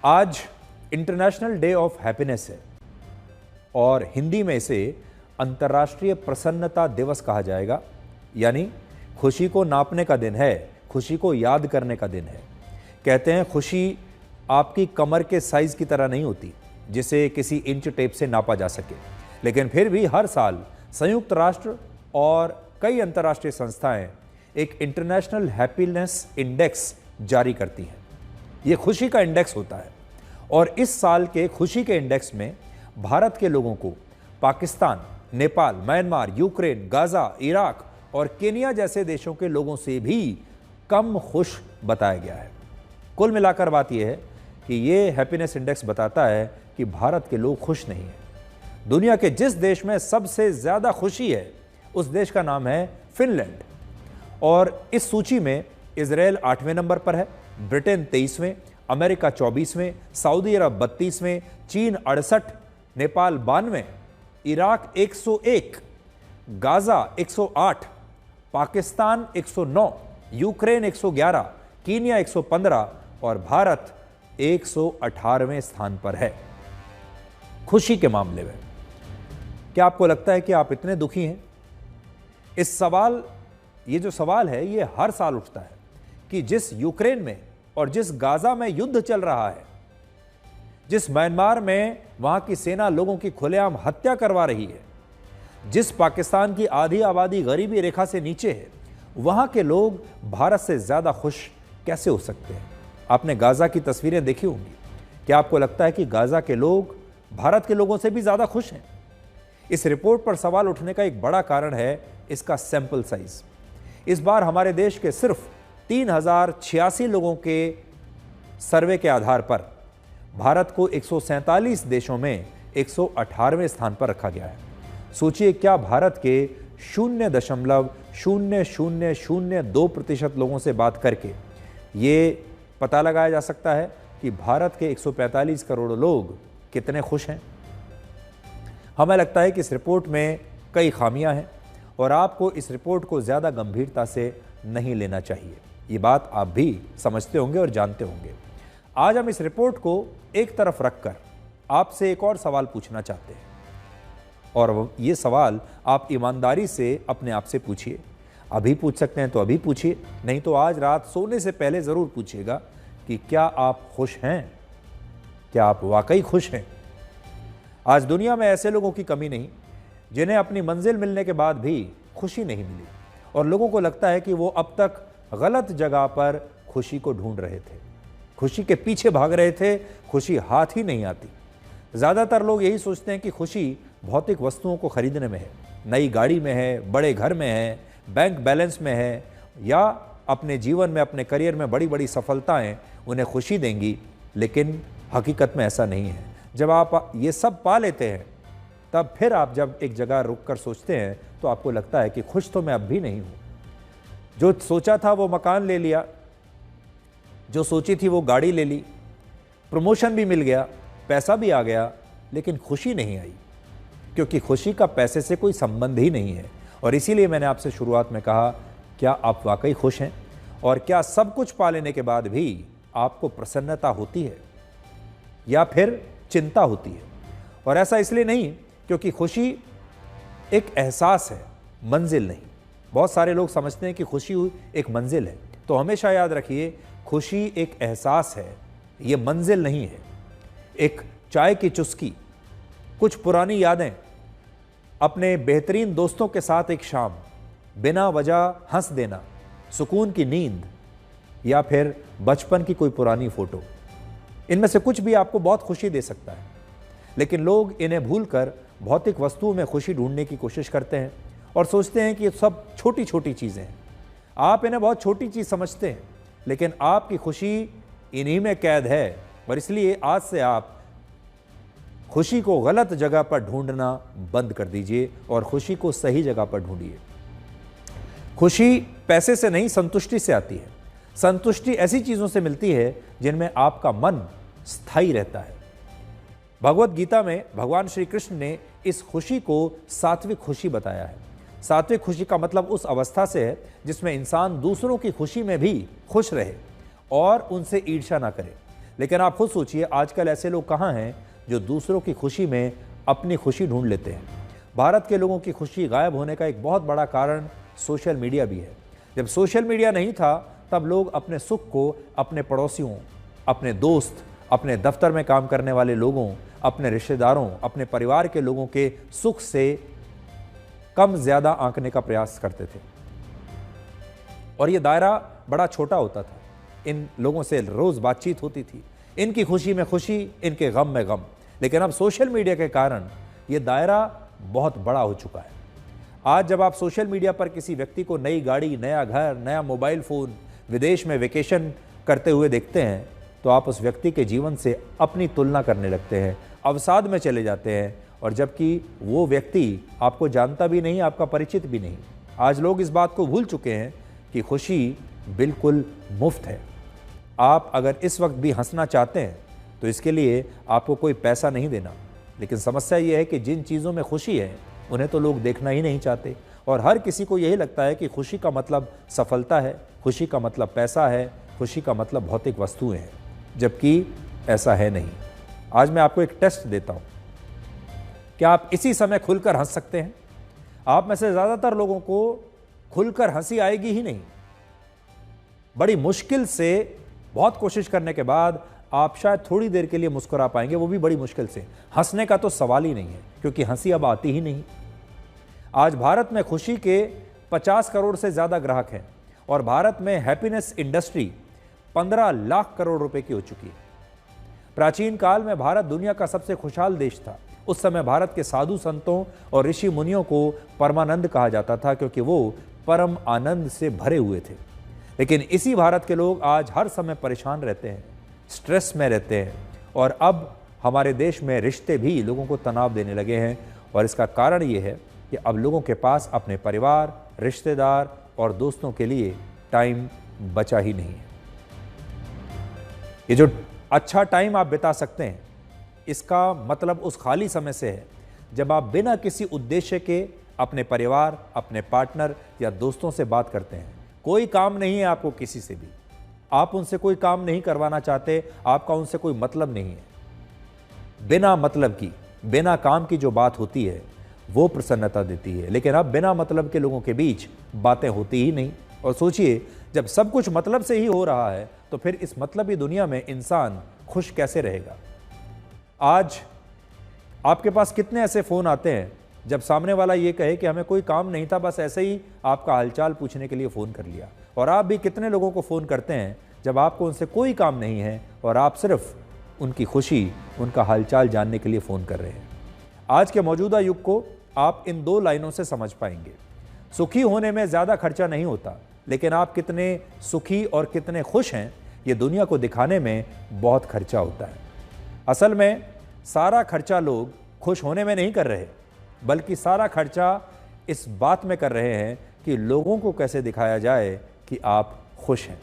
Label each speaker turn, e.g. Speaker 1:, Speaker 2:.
Speaker 1: आज international day of happiness है और हिंदी में इसे अंतर्राष्ट्रीय प्रसन्नता दिवस कहा जाएगा। यानी खुशी को नापने का दिन है, खुशी को याद करने का दिन है। कहते हैं खुशी आपकी कमर के साइज की तरह नहीं होती जिसे किसी इंच टेप से नापा जा सके, लेकिन फिर भी हर साल संयुक्त राष्ट्र और कई अंतर्राष्ट्रीय संस्थाएं एक इंटरनेशनल हैप्पीनेस इंडेक्स जारी करती हैं। ये खुशी का इंडेक्स होता है और इस साल के खुशी के इंडेक्स में भारत के लोगों को Pakistan, Nepal, Myanmar, Ukraine, Gaza, Iraq और केनिया जैसे देशों के लोगों से भी कम खुश बताया गया है। कुल मिलाकर बात यह है कि ये हैप्पीनेस इंडेक्स बताता है कि भारत के लोग खुश नहीं हैं। दुनिया के जिस देश में सबसे ज़्यादा खुशी है उस देश का नाम है फिनलैंड और इस सूची में इजराइल 8वें नंबर पर है, ब्रिटेन 23वें, अमेरिका 24वें, सऊदी अरब 32वें, चीन 68, Nepal 92, Iraq 101, Gaza 108, Pakistan 109, Ukraine 111, Kenya 115 और भारत 118वें स्थान पर है खुशी के मामले में। क्या आपको लगता है कि आप इतने दुखी हैं? ये जो सवाल है ये हर साल उठता है कि जिस यूक्रेन में और जिस गाजा में युद्ध चल रहा है, जिस म्यांमार में वहां की सेना लोगों की खुलेआम हत्या करवा रही है, जिस पाकिस्तान की आधी आबादी गरीबी रेखा से नीचे है, वहां के लोग भारत से ज्यादा खुश कैसे हो सकते हैं? आपने गाजा की तस्वीरें देखी होंगी। क्या आपको लगता है कि गाजा के लोग भारत के लोगों से भी ज्यादा खुश हैं? इस रिपोर्ट पर सवाल उठने का एक बड़ा कारण है इसका सैंपल साइज। इस बार हमारे देश के सिर्फ 3086 लोगों के सर्वे के आधार पर भारत को 147 देशों में 118वें स्थान पर रखा गया है। सोचिए, क्या भारत के 0.0002% लोगों से बात करके ये पता लगाया जा सकता है कि भारत के 145 करोड़ लोग कितने खुश हैं? हमें लगता है कि इस रिपोर्ट में कई खामियां हैं और आपको इस रिपोर्ट को ज़्यादा गंभीरता से नहीं लेना चाहिए। ये बात आप भी समझते होंगे और जानते होंगे। आज हम इस रिपोर्ट को एक तरफ रखकर आपसे एक और सवाल पूछना चाहते हैं और ये सवाल आप ईमानदारी से अपने आप से पूछिए। अभी पूछ सकते हैं तो अभी पूछिए, नहीं तो आज रात सोने से पहले ज़रूर पूछिएगा कि क्या आप खुश हैं? क्या आप वाकई खुश हैं? आज दुनिया में ऐसे लोगों की कमी नहीं जिन्हें अपनी मंजिल मिलने के बाद भी खुशी नहीं मिली और लोगों को लगता है कि वो अब तक गलत जगह पर खुशी को ढूंढ रहे थे, खुशी के पीछे भाग रहे थे, खुशी हाथ ही नहीं आती। ज़्यादातर लोग यही सोचते हैं कि खुशी भौतिक वस्तुओं को खरीदने में है, नई गाड़ी में है, बड़े घर में है, बैंक बैलेंस में है या अपने जीवन में, अपने करियर में बड़ी बड़ी सफलताएं उन्हें खुशी देंगी। लेकिन हकीकत में ऐसा नहीं है। जब आप ये सब पा लेते हैं तब फिर आप जब एक जगह रुक कर सोचते हैं तो आपको लगता है कि खुश तो मैं अब भी नहीं हूँ। जो सोचा था वो मकान ले लिया, जो सोची थी वो गाड़ी ले ली, प्रमोशन भी मिल गया, पैसा भी आ गया, लेकिन खुशी नहीं आई, क्योंकि खुशी का पैसे से कोई संबंध ही नहीं है। और इसीलिए मैंने आपसे शुरुआत में कहा, क्या आप वाकई खुश हैं? और क्या सब कुछ पा लेने के बाद भी आपको प्रसन्नता होती है या फिर चिंता होती है? और ऐसा इसलिए नहीं क्योंकि खुशी एक एहसास है, मंजिल नहीं। बहुत सारे लोग समझते हैं कि खुशी एक मंजिल है, तो हमेशा याद रखिए खुशी एक एहसास है, ये मंजिल नहीं है। एक चाय की चुस्की, कुछ पुरानी यादें, अपने बेहतरीन दोस्तों के साथ एक शाम, बिना वजह हंस देना, सुकून की नींद या फिर बचपन की कोई पुरानी फोटो, इनमें से कुछ भी आपको बहुत खुशी दे सकता है। लेकिन लोग इन्हें भूलकर भौतिक वस्तुओं में खुशी ढूंढने की कोशिश करते हैं और सोचते हैं कि ये सब छोटी छोटी चीज़ें हैं। आप इन्हें बहुत छोटी चीज़ समझते हैं, लेकिन आपकी खुशी इन्हीं में कैद है और इसलिए आज से आप खुशी को गलत जगह पर ढूंढना बंद कर दीजिए और खुशी को सही जगह पर ढूंढिए। खुशी पैसे से नहीं, संतुष्टि से आती है। संतुष्टि ऐसी चीज़ों से मिलती है जिनमें आपका मन स्थायी रहता है। भगवत गीता में भगवान श्री कृष्ण ने इस खुशी को सात्विक खुशी बताया है। सात्विक खुशी का मतलब उस अवस्था से है जिसमें इंसान दूसरों की खुशी में भी खुश रहे और उनसे ईर्ष्या ना करे, लेकिन आप खुद सोचिए, आजकल ऐसे लोग कहाँ हैं जो दूसरों की खुशी में अपनी खुशी ढूंढ लेते हैं। भारत के लोगों की खुशी गायब होने का एक बहुत बड़ा कारण सोशल मीडिया भी है। जब सोशल मीडिया नहीं था तब लोग अपने सुख को अपने पड़ोसियों, अपने दोस्त, अपने दफ्तर में काम करने वाले लोगों, अपने रिश्तेदारों, अपने परिवार के लोगों के सुख से कम ज़्यादा आंकने का प्रयास करते थे और ये दायरा बड़ा छोटा होता था। इन लोगों से रोज़ बातचीत होती थी, इनकी खुशी में खुशी, इनके गम में गम। लेकिन अब सोशल मीडिया के कारण ये दायरा बहुत बड़ा हो चुका है। आज जब आप सोशल मीडिया पर किसी व्यक्ति को नई गाड़ी, नया घर, नया मोबाइल फ़ोन, विदेश में वेकेशन करते हुए देखते हैं तो आप उस व्यक्ति के जीवन से अपनी तुलना करने लगते हैं, अवसाद में चले जाते हैं, और जबकि वो व्यक्ति आपको जानता भी नहीं, आपका परिचित भी नहीं। आज लोग इस बात को भूल चुके हैं कि खुशी बिल्कुल मुफ्त है। आप अगर इस वक्त भी हंसना चाहते हैं तो इसके लिए आपको कोई पैसा नहीं देना। लेकिन समस्या ये है कि जिन चीज़ों में खुशी है उन्हें तो लोग देखना ही नहीं चाहते, और हर किसी को यही लगता है कि खुशी का मतलब सफलता है, खुशी का मतलब पैसा है, खुशी का मतलब भौतिक वस्तुएं हैं, जबकि ऐसा है नहीं। आज मैं आपको एक टेस्ट देता हूं, क्या आप इसी समय खुलकर हंस सकते हैं? आप में से ज़्यादातर लोगों को खुलकर हंसी आएगी ही नहीं। बड़ी मुश्किल से, बहुत कोशिश करने के बाद आप शायद थोड़ी देर के लिए मुस्कुरा पाएंगे, वो भी बड़ी मुश्किल से। हंसने का तो सवाल ही नहीं है, क्योंकि हंसी अब आती ही नहीं। आज भारत में खुशी के 50 करोड़ से ज़्यादा ग्राहक हैं और भारत में हैप्पीनेस इंडस्ट्री 15 लाख करोड़ रुपए की हो चुकी है। प्राचीन काल में भारत दुनिया का सबसे खुशहाल देश था। उस समय भारत के साधु संतों और ऋषि मुनियों को परमानंद कहा जाता था, क्योंकि वो परम आनंद से भरे हुए थे। लेकिन इसी भारत के लोग आज हर समय परेशान रहते हैं, स्ट्रेस में रहते हैं, और अब हमारे देश में रिश्ते भी लोगों को तनाव देने लगे हैं। और इसका कारण ये है कि अब लोगों के पास अपने परिवार, रिश्तेदार और दोस्तों के लिए टाइम बचा ही नहीं है। ये जो अच्छा टाइम आप बिता सकते हैं, इसका मतलब उस खाली समय से है जब आप बिना किसी उद्देश्य के अपने परिवार, अपने पार्टनर या दोस्तों से बात करते हैं। कोई काम नहीं है आपको किसी से भी, आप उनसे कोई काम नहीं करवाना चाहते, आपका उनसे कोई मतलब नहीं है। बिना मतलब की, बिना काम की जो बात होती है वो प्रसन्नता देती है। लेकिन अब बिना मतलब के लोगों के बीच बातें होती ही नहीं। और सोचिए, जब सब कुछ मतलब से ही हो रहा है तो फिर इस मतलबी दुनिया में इंसान खुश कैसे रहेगा? आज आपके पास कितने ऐसे फ़ोन आते हैं जब सामने वाला ये कहे कि हमें कोई काम नहीं था, बस ऐसे ही आपका हालचाल पूछने के लिए फ़ोन कर लिया। और आप भी कितने लोगों को फ़ोन करते हैं जब आपको उनसे कोई काम नहीं है और आप सिर्फ उनकी खुशी, उनका हालचाल जानने के लिए फ़ोन कर रहे हैं। आज के मौजूदा युग को आप इन 2 लाइनों से समझ पाएंगे। सुखी होने में ज़्यादा खर्चा नहीं होता, लेकिन आप कितने सुखी और कितने खुश हैं ये दुनिया को दिखाने में बहुत खर्चा होता है। असल में सारा खर्चा लोग खुश होने में नहीं कर रहे, बल्कि सारा खर्चा इस बात में कर रहे हैं कि लोगों को कैसे दिखाया जाए कि आप खुश हैं।